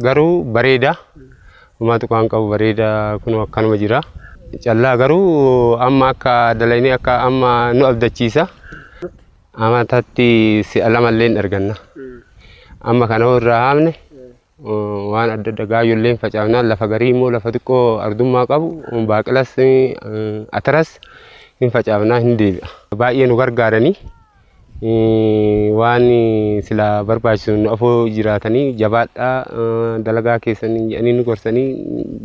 garuu bareeda. Uummata kan qabu bareeda kun akkanuma jira. Callaa garuu amma akka dalaynii akka amma nu abdachiisa. Amatatti si'a lamallee arganna. Amma kana irraa haamne waan adda addaa gaayolleen facaafnaan lafa garii immoo lafa xiqqoo ardummaa qabu baaqilas ataras hin facaafnaa hin deebi'a. Baay'ee nu gargaaranii waan sila barbaachisu nu afoo jiraatanii jabaadhaa dalagaa keessanii jedhanii nu gorsanii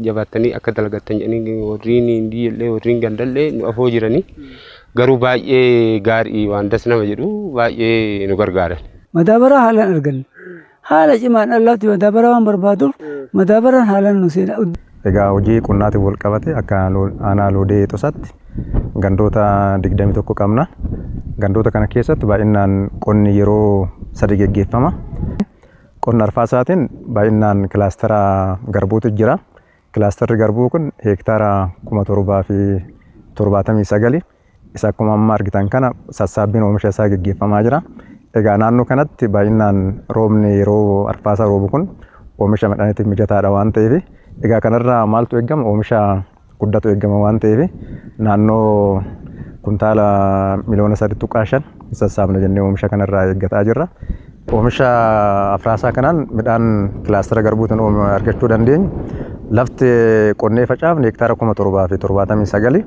jabaatanii akka dalagattan jedhanii warriin hindiyillee warriin gandallee nu afoo jiranii garuu baay'ee gaarii waan das nama jedhu baay'ee nu gargaaran. Madaabaraa haalaan arganne. Haala cimaan allaatti madaabaraa waan barbaaduuf madaabaraan haalaan nu seena. Egaa hojii qonnaatiin wal qabate akka aanaa loodee tosatti gandoota 21 qabna. Gandoota kana keessatti baay'inaan qonni yeroo 3 geggeeffama. Qonna arfaasaatiin baay'inaan kilaastara garbuutu jira. Kilaasterri garbuu kun heektaara 779 isa akkuma amma argitan kana sassaabbiin oomisha isaa geggeeffamaa jira. Egaa naannoo kanatti baay'inaan roobni yeroo arfaasaa roobu kun oomisha midhaaniitiif mijataadha waan ta'eef egaa kanarraa maaltu eegama oomisha guddatu eegama waan ta'eef naannoo kuntaala miliyoona 3.5 sassaabna jennee oomisha kanarraa eeggataa jirra. Oomisha arfaasaa kanaan midhaan kilaastera garbuutiin argachuu dandeenya. Lafti qonnee facaafne heektaara 779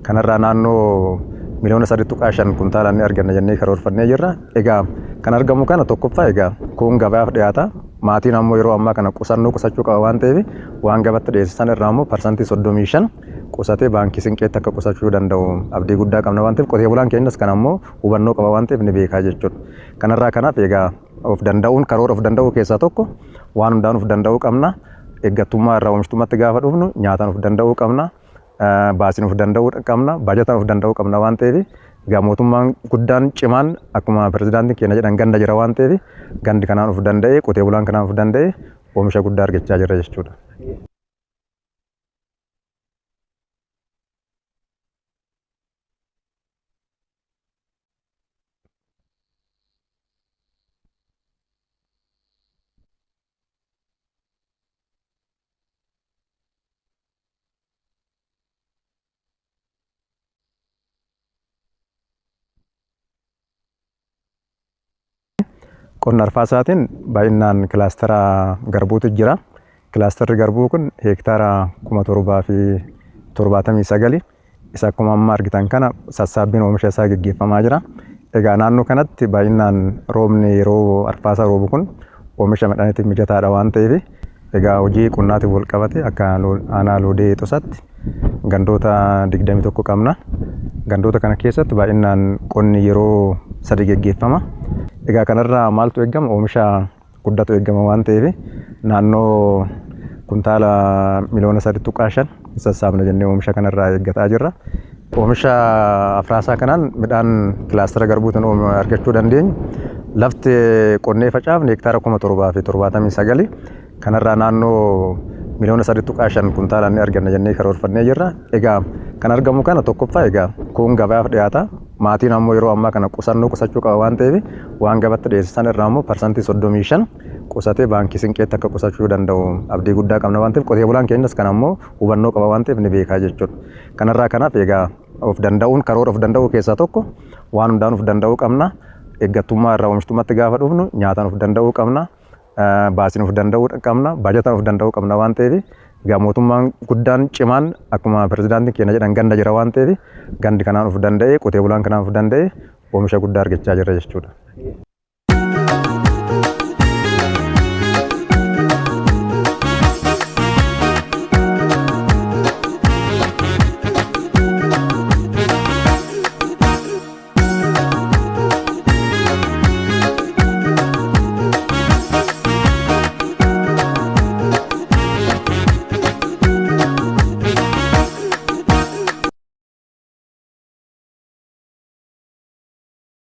kanarraa naannoo miliyoona 3.5 kuntaala ni arganna jennee karoorfannee jirra. Egaa kan argamu kana tokkoffaa egaa kun gabaaf dhiyaata. Maatiin ammoo yeroo ammaa kana qusachuu qaba waan ta'eef waan gabatti dhiyeessisan irraa ammoo parsantii 35 qusatee baankii sinqeetti akka qusachuu danda'u abdii guddaa qabna waan ta'eef qotee bulaan keenyas kan ammoo hubannoo qaba waan ta'eef ni beekaa jechuudha. Kanarraa kanaaf egaa of danda'uun karoora of danda'uu keessaa tokko waan hundaan of danda'uu qabna. Eeggattummaa irraa oomishtummaatti gaafa dhufnu nyaataan of danda'uu qabna. Baasiin of danda'uu qabna. Baajataan of danda'uu qabna waan ta'eef egaa mootummaan guddaan cimaan akkuma pirezidaantiin keenya jedhan ganda jira waan ta'eef gandi kanaan of danda'ee qotee bulaan kanaan of danda'ee oomisha guddaa argachaa jira jechuudha. Qonna arfaasaatiin baay'inaan kilaastera garbuutu jira. Kilaasterri garbuu kun heektaara 779 isa akkuma amma argitan kana sassaabbiin oomisha isaa geggeeffamaa jira. Egaa naannoo kanatti baay'inaan roobni yeroo arfaasaa roobu kun oomisha midhaaniitiif mijataadha waan ta'eef egaa hojii qonnaatiin wal qabate akka aanaa loodee tosatti gandoota 21 qabna. Gandoota kana keessatti baay'inaan qonni yeroo 3 geggeeffama. Egaa kanarraa maaltu eegama oomisha guddatu eegama waan ta'eef naannoo kuntaala miliyoona 3.5 sassaabna jennee oomisha kanarraa eeggataa jirra. Oomisha arfaasaa kanaan midhaan kilaastera garbuutiin argachuu dandeenya. Lafti qonnee facaafne heektaara 779 kanarraa naannoo miliyoona 3.5 kuntaala ni arganna jennee karoorfannee jirra. Egaa kan argamu kana tokkoffaa egaa kun gabaaf dhiyaata. Maatiin ammoo yeroo ammaa kana qusachuu qaba waan ta'eef waan gabatti dhiyeessisan irraa ammoo parsantii 35 qusatee baankii sinqeetti akka qusachuu danda'u abdii guddaa qabna waan ta'eef qotee bulaan keenyas kan ammoo hubannoo qaba waan ta'eef ni beekaa jechuudha. Kanarraa kanaaf egaa of danda'uun karoora of danda'uu keessaa tokko waan hundaan of danda'uu qabna. Eeggattummaa irraa oomishtummaatti gaafa dhufnu nyaataan of danda'uu qabna. Baasiin of danda'uu qabna. Baajataan of danda'uu qabna waan ta'eef egaa mootummaan guddaan cimaan akkuma pirezidaantiin keenya jedhan ganda jira waan ta'eef gandi kanaan of danda'ee qotee bulaan kanaan of danda'ee oomisha guddaa argachaa jira jechuudha.